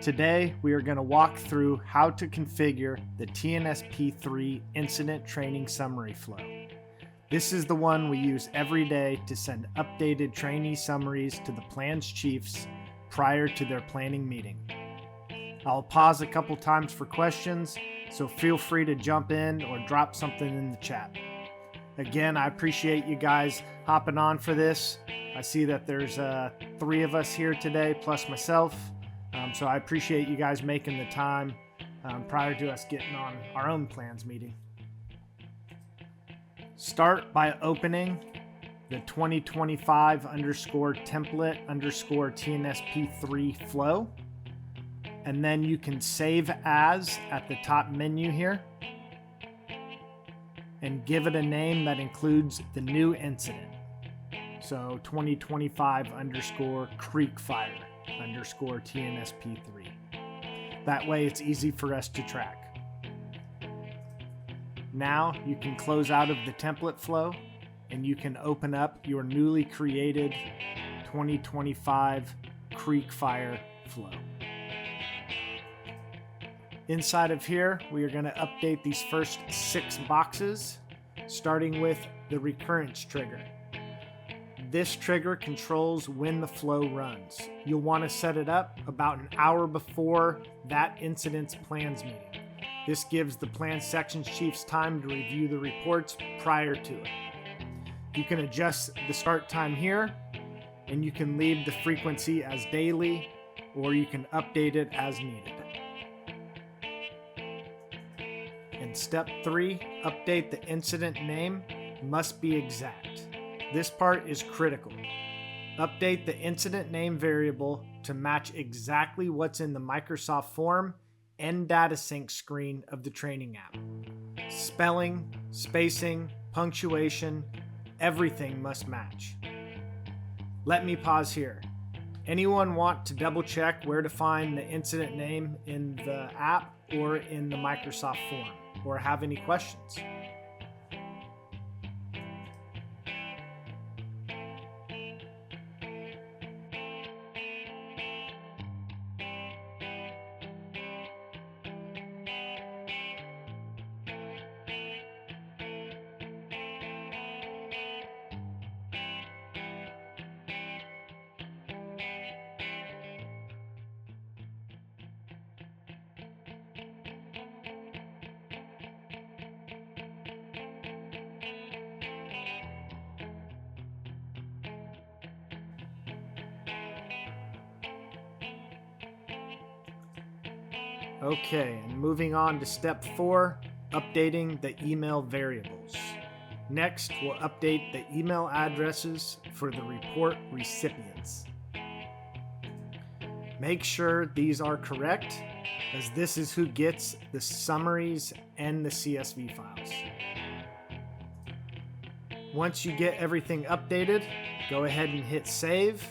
Today, we are going to walk through how to configure the TNSP-3 Incident Training Summary flow. This is the one we use every day to send updated trainee summaries to the plan's chiefs prior to their planning meeting. I'll pause a couple times for questions, so feel free to jump in or drop something in the chat. Again, I appreciate you guys hopping on for this. I see that there's 3 of us here today, plus myself. So I appreciate you guys making the time prior to us getting on our own plans meeting. Start by opening the 2025_template_TNSP3 flow. And then you can save as at the top menu here and give it a name that includes the new incident. So 2025_creek_fire_TNSP3. That way it's easy for us to track. Now you can close out of the template flow and you can open up your newly created 2025 creek fire flow. Inside of here, we are going to update these first 6 boxes, starting with the recurrence trigger. This trigger controls when the flow runs. You'll want to set it up about an hour before that incident's plans meeting. This gives the plan sections chiefs time to review the reports prior to it. You can adjust the start time here, and you can leave the frequency as daily, or you can update it as needed. In step 3, update the incident name must be exact. This part is critical. Update the incident name variable to match exactly what's in the Microsoft Form and data sync screen of the training app. Spelling, spacing, punctuation, everything must match. Let me pause here. Anyone want to double check where to find the incident name in the app or in the Microsoft Form, or have any questions? Okay, and moving on to step 4, updating the email variables. Next, we'll update the email addresses for the report recipients. Make sure these are correct, as this is who gets the summaries and the CSV files. Once you get everything updated, go ahead and hit save,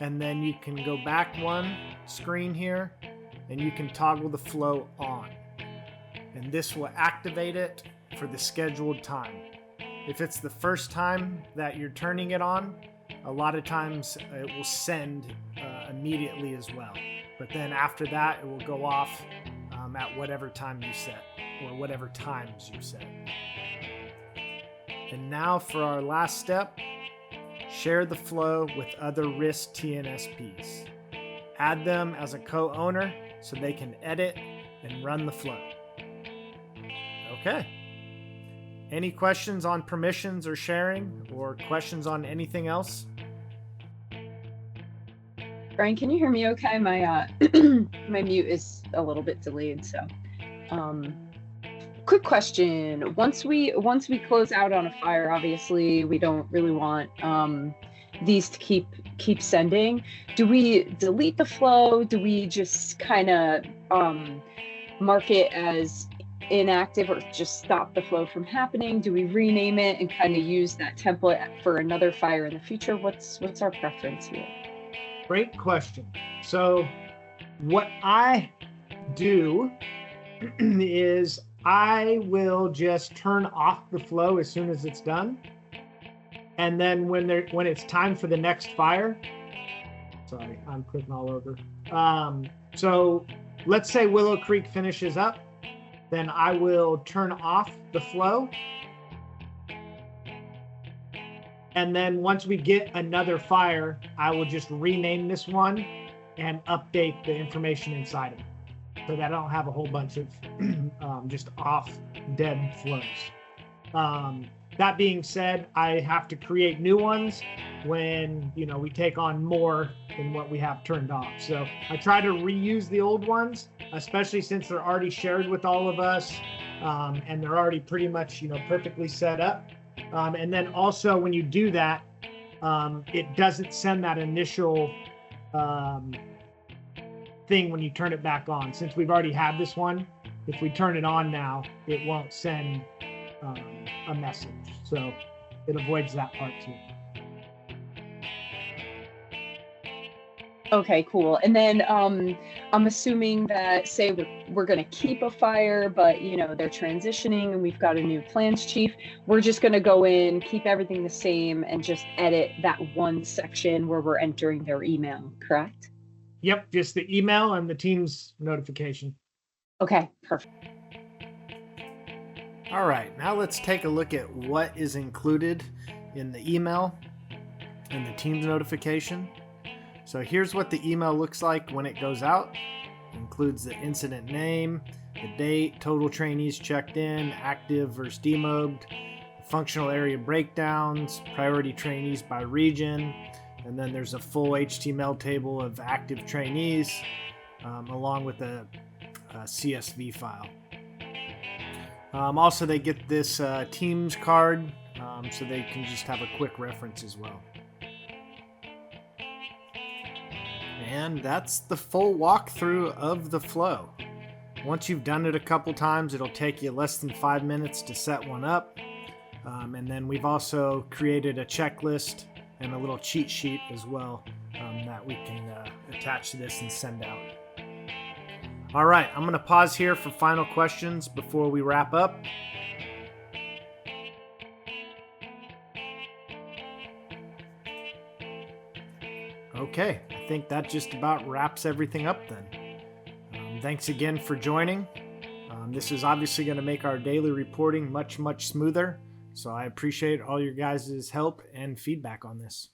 and then you can go back one screen here and you can toggle the flow on, and this will activate it for the scheduled time. If it's the first time that you're turning it on, a lot of times it will send immediately as well, but then after that it will go off at whatever time you set, or whatever times you set. And now for our last step, share the flow with other RIST TNSPs. Add them as a co-owner so they can edit and run the flow. Okay. Any questions on permissions or sharing, or questions on anything else? Brian, can you hear me okay? My my mute is a little bit delayed, so quick question. Once we close out on a fire, obviously we don't really want these to keep sending. Do we delete the flow? Do we just kind of mark it as inactive, or just stop the flow from happening? Do we rename it and kind of use that template for another fire in the future? What's our preference here? Great question. So what I do is I will just turn off the flow as soon as it's done. And then when it's time for the next fire, sorry, I'm clicking all over. So let's say Willow Creek finishes up, then I will turn off the flow. And then once we get another fire, I will just rename this one and update the information inside of it so that I don't have a whole bunch of just off dead flows. That being said, I have to create new ones when we take on more than what we have turned off. So I try to reuse the old ones, especially since they're already shared with all of us, and they're already pretty much perfectly set up. And then also when you do that, it doesn't send that initial thing when you turn it back on. Since we've already had this one, if we turn it on now, it won't send a message. So it avoids that part too. Okay, cool. And then I'm assuming that, say we're going to keep a fire, but they're transitioning and we've got a new plans chief. We're just going to go in, keep everything the same, and just edit that one section where we're entering their email, correct? Yep, just the email and the team's notification. Okay, perfect. All right, now let's take a look at what is included in the email and the team's notification. So here's what the email looks like when it goes out. It includes the incident name, the date, total trainees checked in, active versus demobbed, functional area breakdowns, priority trainees by region, and then there's a full HTML table of active trainees along with a CSV file. Also, they get this Teams card so they can just have a quick reference as well. And that's the full walkthrough of the flow. Once you've done it a couple times, it'll take you less than 5 minutes to set one up. And then we've also created a checklist and a little cheat sheet as well that we can attach to this and send out. All right, I'm going to pause here for final questions before we wrap up. Okay, I think that just about wraps everything up then. Thanks again for joining. This is obviously going to make our daily reporting much, much smoother. So I appreciate all your guys' help and feedback on this.